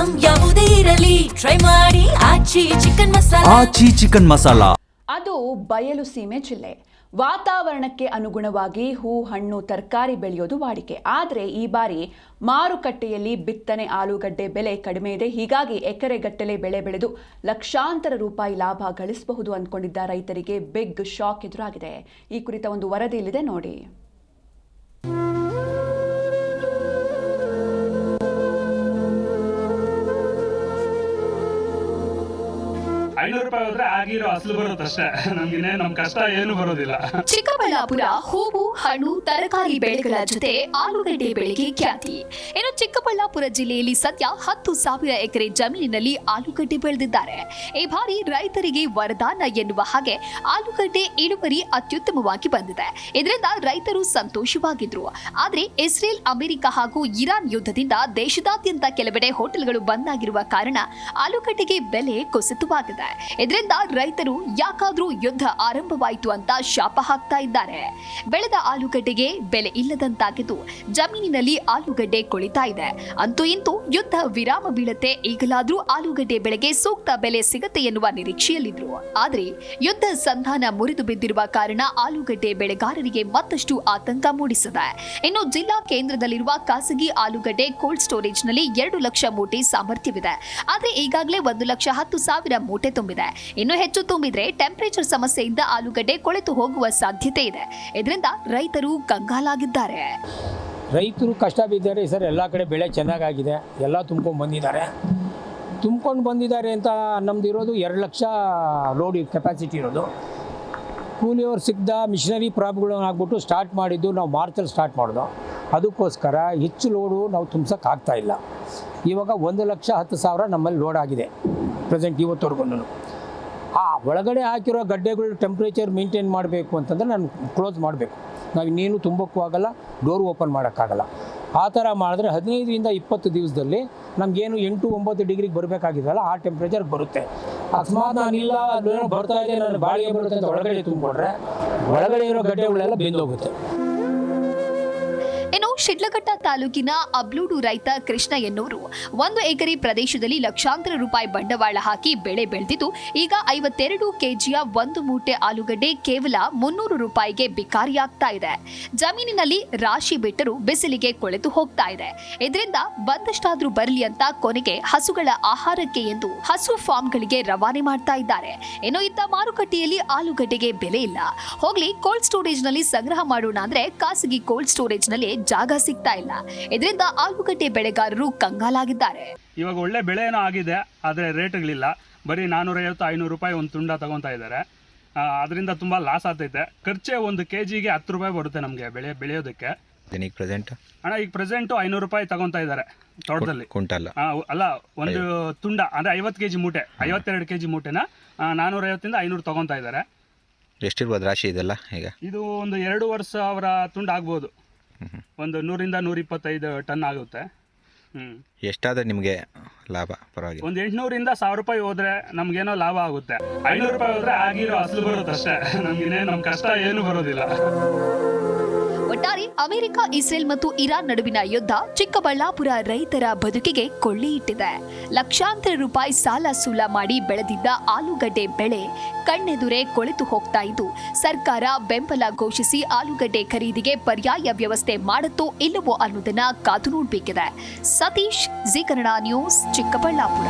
Item ಯಾವುದೇ ಇರಲಿ try ಮಾಡಿ ಆಚಿ ಚಿಕನ್ ಮಸಾಲಾ. ಅದು ಬಯಲು ಸೀಮೆ ಜಿಲ್ಲೆ. ವಾತಾವರಣಕ್ಕೆ ಅನುಗುಣವಾಗಿ ಹೂ ಹಣ್ಣು ತರಕಾರಿ ಬೆಳೆಯೋದು ವಾಡಿಕೆ. ಆದರೆ ಈ ಬಾರಿ ಮಾರುಕಟ್ಟೆಯಲ್ಲಿ ಬಿತ್ತನೆ ಆಲೂಗಡ್ಡೆ ಬೆಲೆ ಕಡಿಮೆ ಇದೆ. ಹೀಗಾಗಿ ಎಕರೆಗಟ್ಟಲೆ ಬೆಳೆ ಬೆಳೆದು ಲಕ್ಷಾಂತರ ರೂಪಾಯಿ ಲಾಭ ಗಳಿಸಬಹುದು ಅಂದ್ಕೊಂಡಿದ್ದ ರೈತರಿಗೆ ಬಿಗ್ ಶಾಕ್ ಎದುರಾಗಿದೆ. ಈ ಕುರಿತ ಒಂದು ವರದಿ ಇಲ್ಲಿದೆ ನೋಡಿ. ₹500 ಹೋದ್ರೆ ಆಗಿರೋ ಅಸಲು ಬರುತ್ತಷ್ಟೇ, ನಮ್ ಕಷ್ಟ ಏನು ಬರೋದಿಲ್ಲ. ಚಿಕ್ಕಬಳ್ಳಾಪುರ ಹೂವು ಹಣ್ಣು ತರಕಾರಿ ಬೆಳೆಗಳ ಜೊತೆ ಆಲೂಗಡ್ಡೆ ಬೆಳೆಗೆ ಖ್ಯಾತಿ. ಇನ್ನು ಚಿಕ್ಕಬಳ್ಳಾಪುರ ಜಿಲ್ಲೆಯಲ್ಲಿ ಸದ್ಯ 10,000 ಎಕರೆ ಜಮೀನಿನಲ್ಲಿ ಆಲೂಗಡ್ಡೆ ಬೆಳೆದಿದ್ದಾರೆ. ಈ ಬಾರಿ ರೈತರಿಗೆ ವರದಾನ ಎನ್ನುವ ಹಾಗೆ ಆಲೂಗಡ್ಡೆ ಇಳುವರಿ ಅತ್ಯುತ್ತಮವಾಗಿ ಬಂದಿದೆ. ಇದರಿಂದ ರೈತರು ಸಂತೋಷವಾಗಿದ್ರು. ಆದ್ರೆ ಇಸ್ರೇಲ್, ಅಮೆರಿಕ ಹಾಗೂ ಇರಾನ್ ಯುದ್ಧದಿಂದ ದೇಶದಾದ್ಯಂತ ಕೆಲವೆಡೆ ಹೋಟೆಲ್ಗಳು ಬಂದ್ ಆಗಿರುವ ಕಾರಣ ಆಲೂಗಡ್ಡೆಗೆ ಬೆಲೆ ಕುಸಿತವಾಗಿದೆ. ಇದರಿಂದ ರೈತರು ಯಾಕಾದ್ರೂ ಯುದ್ಧ ಆರಂಭವಾಯಿತು ಅಂತ ಶಾಪ ಹಾಕ್ತಾ ಇದ್ದಾರೆ. ಬೆಳೆದ ಆಲೂಗಡ್ಡೆಗೆ ಬೆಲೆ ಇಲ್ಲದಂತಾಗಿದ್ದು ಜಮೀನಿನಲ್ಲಿ ಆಲೂಗಡ್ಡೆ ಕೊಳಿತಾ ಇದೆ. ಅಂತೂ ಇಂತೂ ಯುದ್ಧ ವಿರಾಮ ಬೀಳತ್ತೆ, ಈಗಲಾದ್ರೂ ಆಲೂಗಡ್ಡೆ ಬೆಳೆಗೆ ಸೂಕ್ತ ಬೆಲೆ ಸಿಗತ್ತೆ ಎನ್ನುವ ನಿರೀಕ್ಷೆಯಲ್ಲಿದ್ರು. ಆದ್ರೆ ಯುದ್ಧ ಸಂಧಾನ ಮುರಿದು ಬಿದ್ದಿರುವ ಕಾರಣ ಆಲೂಗಡ್ಡೆ ಬೆಳೆಗಾರರಿಗೆ ಮತ್ತಷ್ಟು ಆತಂಕ ಮೂಡಿಸಿದೆ. ಇನ್ನು ಜಿಲ್ಲಾ ಕೇಂದ್ರದಲ್ಲಿರುವ ಖಾಸಗಿ ಆಲೂಗಡ್ಡೆ ಕೋಲ್ಡ್ ಸ್ಟೋರೇಜ್ ನಲ್ಲಿ 2 ಲಕ್ಷ ಮೂಟೆ ಸಾಮರ್ಥ್ಯವಿದೆ. ಆದ್ರೆ ಈಗಾಗಲೇ 1,10,000 ಮೂಟೆ ತುಂಬಿದೆ. ಇನ್ನು ಹೆಚ್ಚು ತುಂಬಿದ್ರೆ ಟೆಂಪರೇಚರ್ ಸಮಸ್ಯೆಯಿಂದ ಆಲೂಗಡ್ಡೆ ಕೊಳೆತು ಹೋಗುವ ಸಾಧ್ಯತೆ ಇದೆ. ಇದರಿಂದ ರೈತರು ಕಂಗಾಲಾಗಿದ್ದಾರೆ. ರೈತರು ಕಷ್ಟ ಬಿದ್ದಾರೆ. ಸರ್ ಎಲ್ಲ ಕಡೆ ಬೆಳೆ ಚೆನ್ನಾಗಾಗಿದೆ, ಎಲ್ಲ ತುಂಬ್ಕೊಂಡು ಬಂದಿದ್ದಾರೆ ಅಂತ ನಮ್ದು ಇರೋದು 2 ಲಕ್ಷ ಲೋಡ್ ಕೆಪಾಸಿಟಿ ಇರೋದು. ಕೂಲಿಯವ್ರು ಸಿಗ್ದ ಮಿಷನರಿ ಪ್ರಾಬ್ಗಳನ್ನ ಆಗ್ಬಿಟ್ಟು ಸ್ಟಾರ್ಟ್ ಮಾಡಿದ್ದು ನಾವು ಮಾರ್ಚಲ್ಲಿ ಸ್ಟಾರ್ಟ್ ಮಾಡೋದು. ಅದಕ್ಕೋಸ್ಕರ ಹೆಚ್ಚು ಲೋಡು ನಾವು ತುಂಬಿಸೋಕ್ಕಾಗ್ತಾ ಇಲ್ಲ. ಇವಾಗ 1,10,000 ನಮ್ಮಲ್ಲಿ ಲೋಡ್ ಆಗಿದೆ ಪ್ರೆಸೆಂಟ್ ಇವತ್ತವರೆಗೂ. ಒಳಗಡೆ ಹಾಕಿರೋ ಗಡ್ಡೆಗಳು ಟೆಂಪ್ರೇಚರ್ ಮೇಂಟೈನ್ ಮಾಡಬೇಕು ಅಂತಂದರೆ ನಾನು ಕ್ಲೋಸ್ ಮಾಡಬೇಕು. ನಾವು ಇನ್ನೇನು ತುಂಬಕ್ಕೂ ಆಗಲ್ಲ, ಡೋರ್ ಓಪನ್ ಮಾಡೋಕ್ಕಾಗಲ್ಲ. ಆ ಥರ ಮಾಡಿದ್ರೆ 15ರಿಂದ 20 ದಿವಸದಲ್ಲಿ ನಮಗೇನು 8-9 ಡಿಗ್ರಿಗೆ ಬರಬೇಕಾಗಿದ್ದಲ್ಲ ಆ ಟೆಂಪ್ರೇಚರ್ ಬರುತ್ತೆ. ಅಕಸ್ಮಾತ್ ನಾನಿಲ್ಲ ಅದೇನೋ ಬರ್ತಾ ಇದೆ, ನಾನು ಬಾಳಿಗೆ ಬರುತ್ತೆ ಅಂತ ಒಳಗಡೆ ತುಂಬಿಕೊಂಡ್ರೆ ಒಳಗಡೆ ಇರೋ ಗಡ್ಡೆಗಳೆಲ್ಲ ಬೆಂದೋಗುತ್ತೆ. ಇನ್ನು ಶಿಡ್ಲಘಟ್ಟ ತಾಲೂಕಿನ ಅಬ್ಲೂಡು ರೈತ ಕೃಷ್ಣ ಎನ್ನುವರು 1 ಎಕರೆ ಪ್ರದೇಶದಲ್ಲಿ ಲಕ್ಷಾಂತರ ರೂಪಾಯಿ ಬಂಡವಾಳ ಹಾಕಿ ಬೆಳೆ ಬೆಳೆದಿದ್ದು ಈಗ 52 ಕೆಜಿಯ 1 ಮೂಟೆ ಆಲೂಗಡ್ಡೆ ಕೇವಲ 300 ರೂಪಾಯಿಗೆ ಬಿಕಾರಿಯಾಗ್ತಾ ಇದೆ. ಜಮೀನಿನಲ್ಲಿ ರಾಶಿ ಬಿಟ್ಟರೂ ಬಿಸಿಲಿಗೆ ಕೊಳೆತು ಹೋಗ್ತಾ ಇದೆ. ಇದರಿಂದ ಬಂದಷ್ಟಾದ್ರೂ ಬರಲಿ ಅಂತ ಕೊನೆಗೆ ಹಸುಗಳ ಆಹಾರಕ್ಕೆ ಎಂದು ಹಸು ಫಾರ್ಮ್ಗಳಿಗೆ ರವಾನೆ ಮಾಡ್ತಾ ಇದ್ದಾರೆ. ಇನ್ನು ಇತ್ತ ಮಾರುಕಟ್ಟೆಯಲ್ಲಿ ಆಲೂಗಡ್ಡೆಗೆ ಬೆಲೆ ಇಲ್ಲ. ಹೋಗ್ಲಿ ಕೋಲ್ಡ್ ಸ್ಟೋರೇಜ್ ನಲ್ಲಿ ಸಂಗ್ರಹ ಮಾಡೋಣ ಅಂದ್ರೆ ಖಾಸಗಿ ಕೋಲ್ಡ್ ಸ್ಟೋರೇಜ್ ನಲ್ಲಿ ಜಾಗ ಸಿಗ್ತಾ ಇಲ್ಲ. ಇದರಿಂದ ಆಲೂಗಡ್ಡೆ ಬೆಳೆಗಾರರು ಕಂಗಾಲಾಗಿದ್ದಾರೆ. ಇವಾಗ ಒಳ್ಳೆ ಬೆಳೆ ಏನೋ ಆಗಿದೆ, ಆದರೆ ರೇಟ್ಗಳಿಲ್ಲ. ಬರೀ 450-500 ರೂಪಾಯಿ ಒಂದು ತುಂಡ ತಗೊತಾ ಇದ್ದಾರೆ. ಅದರಿಂದ ತುಂಬಾ ಲಾಸ್ ಆಗ್ತೈತೆ. ಖರ್ಚೆ 1 ಕೆಜಿಗೆ 10 ರೂಪಾಯಿ ಬರುತ್ತೆ ನಮಗೆ ಬೆಳೆಯೋದಕ್ಕೆ. ಈಗ ಪ್ರೆಸೆಂಟ್ 500 ರೂಪಾಯಿ ತಗೊತಾ ಇದ್ದಾರೆ ತೋಟದಲ್ಲಿ. ಅಲ್ಲ, ಒಂದು ತುಂಡ ಅಂದ್ರೆ 50 ಕೆಜಿ ಮೂಟೆ, 52 ಕೆಜಿ ಮೂಟೆನ 450ರಿಂದ 500 ತಗೊತಾ ಇದ್ದಾರೆ. ಎಷ್ಟಿರ್ಬೋದು ರಾಶಿ ಇದೆಲ್ಲ? ಈಗ ಇದು ಒಂದು 2,500 ತುಂಡ ಆಗ್ಬೋದು. ಒಂದು 100ರಿಂದ 125 ಟನ್ ಆಗುತ್ತೆ. ಎಷ್ಟಾದ್ರೆ ನಿಮಗೆ ಲಾಭ? ಪರವಾಗಿಲ್ಲ, ಒಂದು 800ರಿಂದ 1,000 ರೂಪಾಯಿ ಹೋದ್ರೆ ನಮ್ಗೇನೋ ಲಾಭ ಆಗುತ್ತೆ. 500 ರೂಪಾಯಿ ಹೋದ್ರೆ ಆಗಿರೋ ಅಸಲು ಬರುತ್ತಷ್ಟೇ, ನಮ್ ಕಷ್ಟ ಏನು ಬರೋದಿಲ್ಲ. ಒಟ್ಟಾರೆ ಅಮೆರಿಕ, ಇಸ್ರೇಲ್ ಮತ್ತು ಇರಾನ್ ನಡುವಿನ ಯುದ್ಧ ಚಿಕ್ಕಬಳ್ಳಾಪುರ ರೈತರ ಬದುಕಿಗೆ ಕೊಳ್ಳಿ ಇಟ್ಟಿದೆ. ಲಕ್ಷಾಂತರ ರೂಪಾಯಿ ಸಾಲ ಸೂಲ ಮಾಡಿ ಬೆಳೆದಿದ್ದ ಆಲೂಗಡ್ಡೆ ಬೆಳೆ ಕಣ್ಣೆದುರೇ ಕೊಳೆತು ಹೋಗ್ತಾ ಇದ್ದು, ಸರ್ಕಾರ ಬೆಂಬಲ ಘೋಷಿಸಿ ಆಲೂಗಡ್ಡೆ ಖರೀದಿಗೆ ಪರ್ಯಾಯ ವ್ಯವಸ್ಥೆ ಮಾಡುತ್ತೋ ಇಲ್ಲವೋ ಅನ್ನೋದನ್ನ ಕಾದು ನೋಡಬೇಕಿದೆ. Satish, Zee Kannada news, Chikkaballapur.